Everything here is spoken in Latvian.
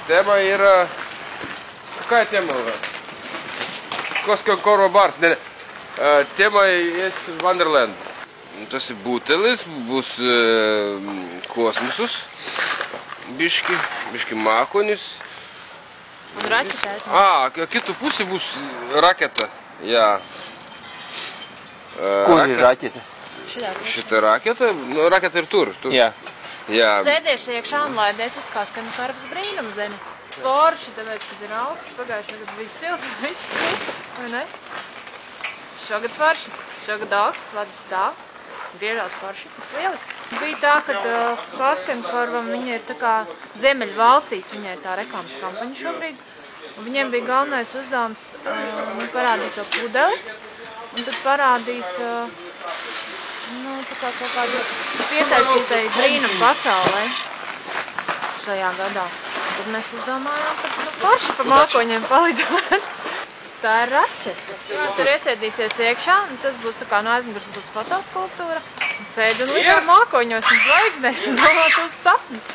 Тема yra... Какая тема? Kosko bars. Tema есть Wonderland. Tas ir butelis, bus kosmosus, biški makonis. Un raķetēs. Kitu pusi bus raketa. Jā. Kur ir raķeta? Šita raketa? Nu, raketa ir tur. Jā. Sēdieši iekšā un laidies uz Kaskaņu karvas brīnumzemi. Forši, tāpēc, kad ir augsts, pagājušajā gadā viss silts un viss sklis, vai ne? Šogad forši, šogad augsts, vadas stāv, griežās forši, tas lieliski. Bija tā, kad Kaskaņu karvam viņa ir tā kā Ziemeļu valstīs, viņai ir tā reklāmas kampaņa šobrīd. Un viņiem bija galvenais uzdevums parādīt to pudeli, un tad parādīt tā kā kaut kādu piesaistītai brīnumu pasaulē šajā gadā. Tad mēs izdomājām, ka forši pa mākoņiem palidot. Tā ir raķete. Tur iesēdīsies iekšā, un tas būs tā kā no aizmugurs būs fotoskulptūra. Un sēd un lido mākoņos un zvaigznēs un domā tos sapņus.